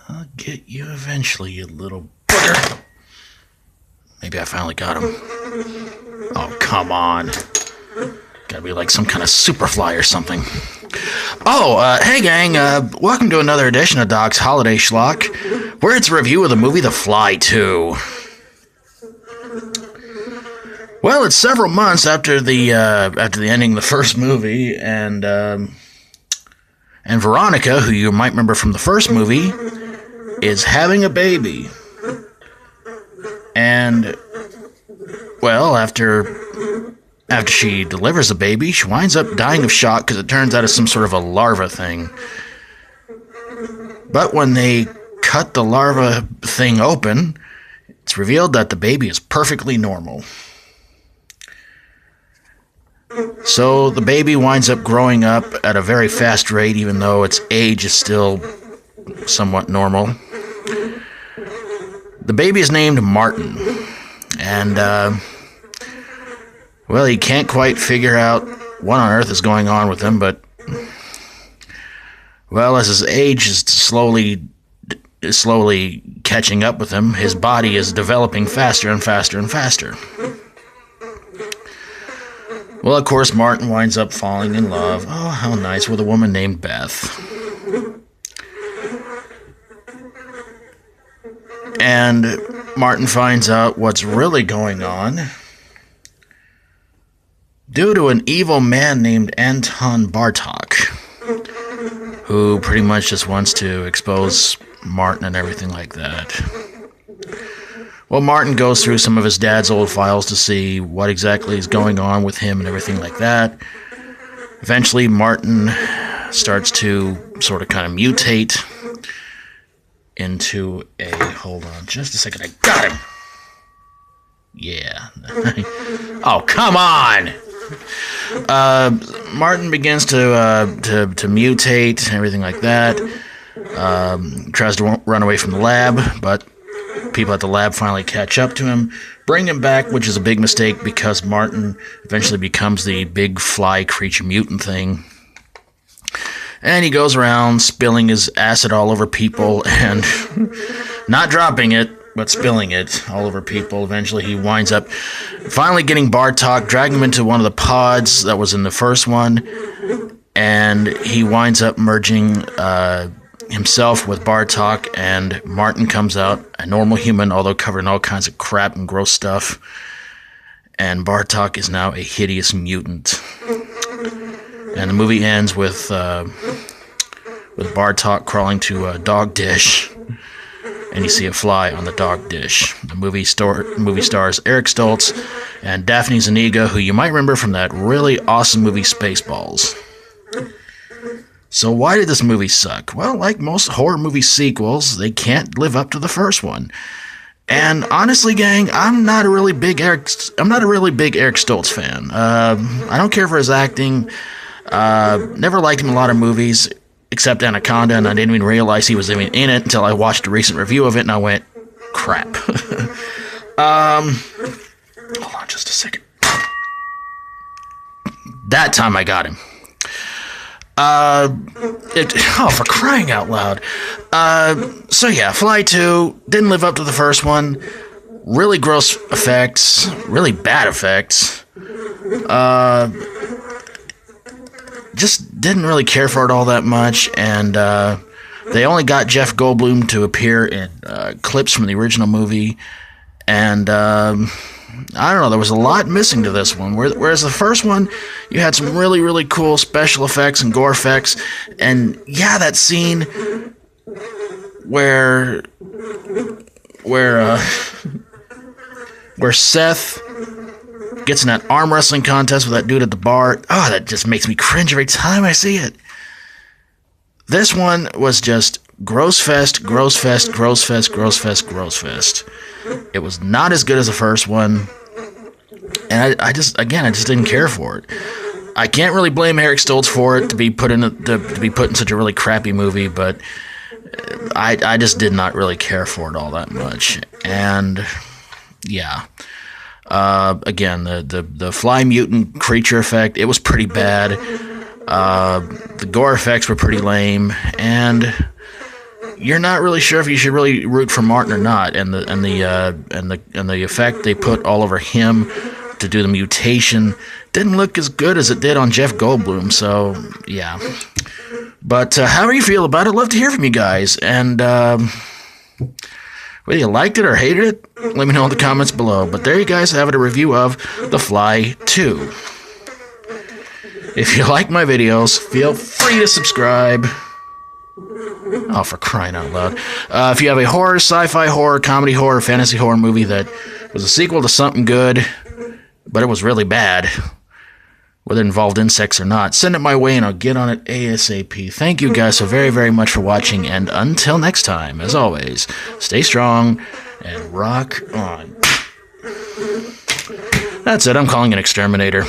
I'll get you eventually, you little bugger. Maybe I finally got him. Oh, come on. Gotta be like some kind of superfly or something. Oh, hey gang, welcome to another edition of Doc's Holiday Schlock, where it's a review of the movie The Fly 2. Well, it's several months after the ending of the first movie, and Veronica, who you might remember from the first movie, is having a baby. And, well, after she delivers the baby, she winds up dying of shock because it turns out it's some sort of a larva thing. But when they cut the larva thing open, it's revealed that the baby is perfectly normal. So the baby winds up growing up at a very fast rate, even though its age is still somewhat normal. The baby is named Martin, and, well, he can't quite figure out what on earth is going on with him, but, well, as his age is slowly catching up with him, his body is developing faster and faster and faster. Well, of course, Martin winds up falling in love, oh, how nice, with a woman named Beth. And Martin finds out what's really going on due to an evil man named Anton Bartok, who pretty much just wants to expose Martin and everything like that. Well, Martin goes through some of his dad's old files to see what exactly is going on with him and everything like that. Eventually, Martin starts to sort of kind of mutate into a... Hold on just a second. I got him! Yeah. Oh, come on! Martin begins to mutate and everything like that. Tries to run away from the lab, but people at the lab finally catch up to him, bring him back, which is a big mistake because Martin eventually becomes the big fly creature mutant thing. And he goes around spilling his acid all over people and not dropping it, but spilling it all over people. Eventually he winds up finally getting Bartok, dragging him into one of the pods that was in the first one, and he winds up merging himself with Bartok, and Martin comes out a normal human, although covered in all kinds of crap and gross stuff, and Bartok is now a hideous mutant. And the movie ends with Bartok crawling to a dog dish, and you see it fly on the dog dish. The movie stars Eric Stoltz and Daphne Zuniga, who you might remember from that really awesome movie Spaceballs. So why did this movie suck? Well, like most horror movie sequels, they can't live up to the first one. And honestly, gang, I'm not a really big Eric Stoltz fan. I don't care for his acting. Never liked him in a lot of movies, except Anaconda, and I didn't even realize he was even in it until I watched a recent review of it, and I went, crap. Hold on just a second. That time I got him. For crying out loud. So yeah, Fly 2 didn't live up to the first one. Really gross effects, really bad effects. Just didn't really care for it all that much, and they only got Jeff Goldblum to appear in clips from the original movie, and I don't know, there was a lot missing to this one, whereas the first one, you had some really, really cool special effects and gore effects, and yeah, that scene where Seth gets in that arm wrestling contest with that dude at the bar, oh, that just makes me cringe every time I see it. This one was just gross fest. It was not as good as the first one, and I just didn't care for it. I can't really blame Eric Stoltz for it to be put in such a really crappy movie, but I just did not really care for it all that much. And yeah, again, the fly mutant creature effect, it was pretty bad. The gore effects were pretty lame, and you're not really sure if you should really root for Martin or not. And the effect they put all over him to do the mutation didn't look as good as it did on Jeff Goldblum. So yeah. But how do you feel about it? Love to hear from you guys. And whether you liked it or hated it, let me know in the comments below. But there you guys have it, a review of The Fly 2. If you like my videos, feel free to subscribe. Oh, for crying out loud. If you have a horror, sci-fi horror, comedy horror, fantasy horror movie that was a sequel to something good, but it was really bad, whether it involved insects or not, send it my way and I'll get on it ASAP. Thank you guys so very, very much for watching, and until next time, as always, stay strong and rock on. That's it, I'm calling an exterminator.